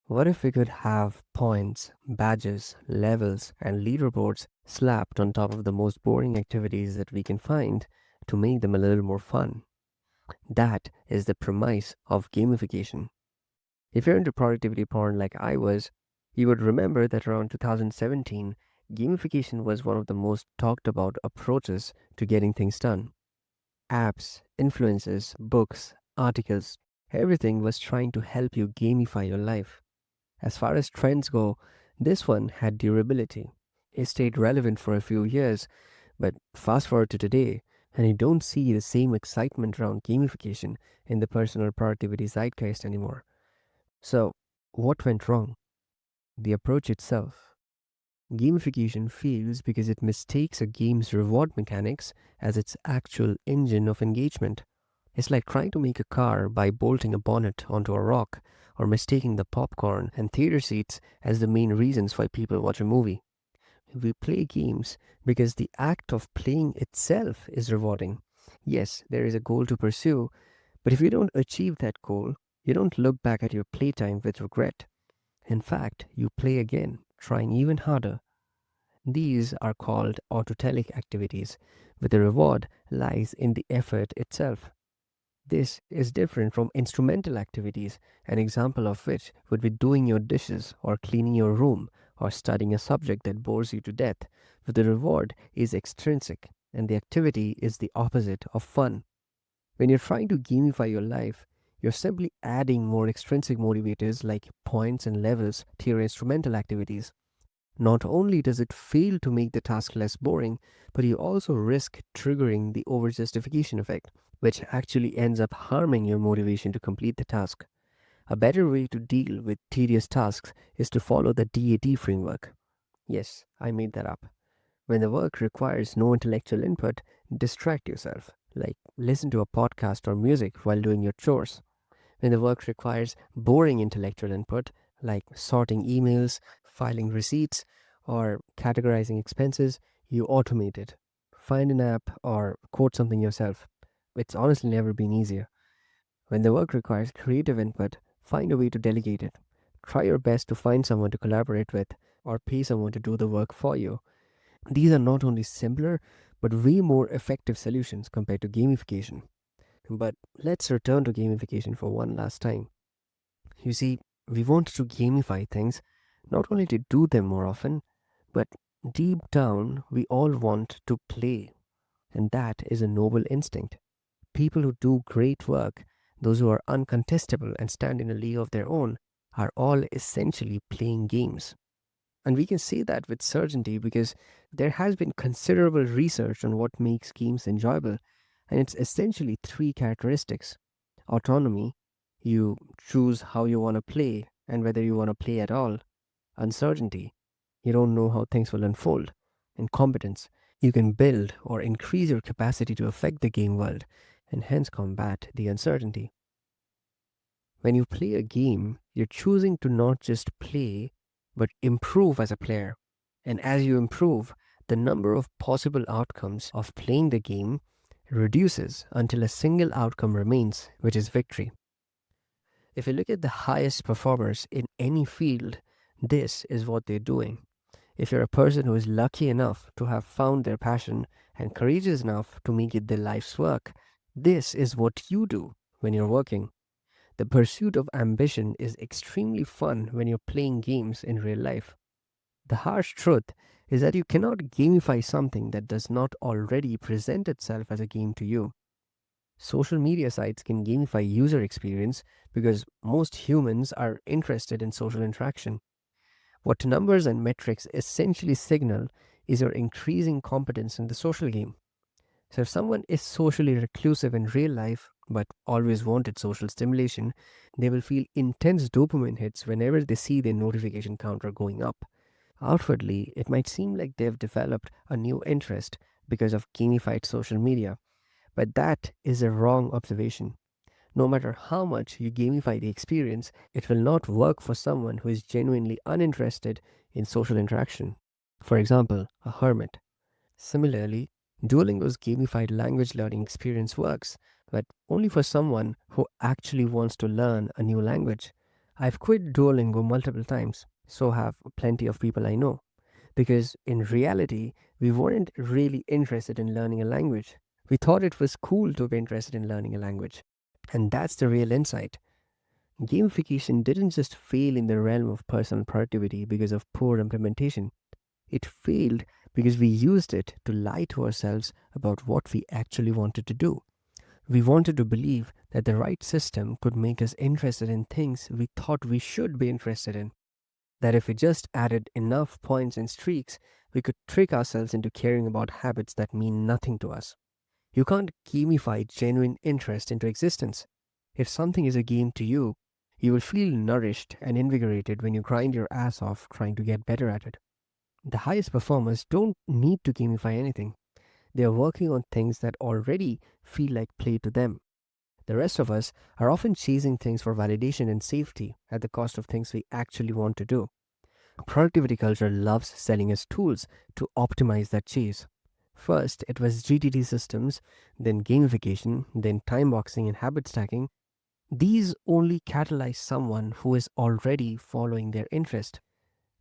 What if we could have points, badges, levels, and leaderboards slapped on top of the most boring activities that we can find to make them a little more fun? That is the premise of gamification. If you're into productivity porn like I was, you would remember that around 2017, gamification was one of the most talked about approaches to getting things done. Apps, influencers, books, articles, everything was trying to help you gamify your life. As far as trends go, this one had durability. It stayed relevant for a few years, but fast forward to today, and you don't see the same excitement around gamification in the personal productivity zeitgeist anymore. So, what went wrong? The approach itself. Gamification fails because it mistakes a game's reward mechanics as its actual engine of engagement. It's like trying to make a car by bolting a bonnet onto a rock or mistaking the popcorn and theater seats as the main reasons why people watch a movie. We play games because the act of playing itself is rewarding. Yes, there is a goal to pursue, but if you don't achieve that goal, you don't look back at your playtime with regret. In fact, you play again, trying even harder. These are called autotelic activities, where the reward lies in the effort itself. This is different from instrumental activities, an example of which would be doing your dishes or cleaning your room or studying a subject that bores you to death, where the reward is extrinsic and the activity is the opposite of fun. When you're trying to gamify your life, you're simply adding more extrinsic motivators like points and levels to your instrumental activities. Not only does it fail to make the task less boring, but you also risk triggering the overjustification effect, which actually ends up harming your motivation to complete the task. A better way to deal with tedious tasks is to follow the DAT framework. Yes, I made that up. When the work requires no intellectual input, distract yourself, like listen to a podcast or music while doing your chores. When the work requires boring intellectual input, like sorting emails, filing receipts, or categorizing expenses, you automate it. Find an app or code something yourself. It's honestly never been easier. When the work requires creative input, find a way to delegate it. Try your best to find someone to collaborate with or pay someone to do the work for you. These are not only simpler, but way more effective solutions compared to gamification. But let's return to gamification for one last time. You see, we want to gamify things not only to do them more often, but deep down, we all want to play. And that is a noble instinct. People who do great work, those who are uncontestable and stand in a league of their own, are all essentially playing games. And we can say that with certainty because there has been considerable research on what makes games enjoyable, and it's essentially three characteristics: autonomy, you choose how you want to play and whether you want to play at all; uncertainty, you don't know how things will unfold; and competence, you can build or increase your capacity to affect the game world and hence combat the uncertainty. When you play a game, you're choosing to not just play, but improve as a player. And as you improve, the number of possible outcomes of playing the game reduces until a single outcome remains, which is victory. If you look at the highest performers in any field, this is what they're doing. If you're a person who is lucky enough to have found their passion and courageous enough to make it their life's work, this is what you do when you're working. The pursuit of ambition is extremely fun when you're playing games in real life. The harsh truth is that you cannot gamify something that does not already present itself as a game to you. Social media sites can gamify user experience because most humans are interested in social interaction. What numbers and metrics essentially signal is your increasing competence in the social game. So, if someone is socially reclusive in real life but always wanted social stimulation, they will feel intense dopamine hits whenever they see their notification counter going up. Outwardly, it might seem like they've developed a new interest because of gamified social media, but that is a wrong observation. No matter how much you gamify the experience, it will not work for someone who is genuinely uninterested in social interaction. For example, a hermit. Similarly, Duolingo's gamified language learning experience works, but only for someone who actually wants to learn a new language. I've quit Duolingo multiple times, so have plenty of people I know, because in reality, we weren't really interested in learning a language. We thought it was cool to be interested in learning a language. And that's the real insight. Gamification didn't just fail in the realm of personal productivity because of poor implementation. It failed because we used it to lie to ourselves about what we actually wanted to do. We wanted to believe that the right system could make us interested in things we thought we should be interested in. That if we just added enough points and streaks, we could trick ourselves into caring about habits that mean nothing to us. You can't gamify genuine interest into existence. If something is a game to you, you will feel nourished and invigorated when you grind your ass off trying to get better at it. The highest performers don't need to gamify anything. They are working on things that already feel like play to them. The rest of us are often chasing things for validation and safety at the cost of things we actually want to do. Productivity culture loves selling us tools to optimize that chase. First, it was GTD systems, then gamification, then time boxing and habit stacking. These only catalyze someone who is already following their interest.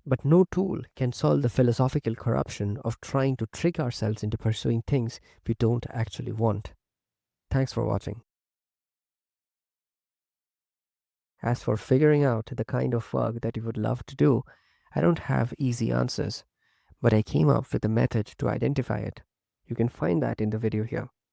But no tool can solve the philosophical corruption of trying to trick ourselves into pursuing things we don't actually want. Thanks for watching. As for figuring out the kind of work that you would love to do, I don't have easy answers, but I came up with a method to identify it. You can find that in the video here.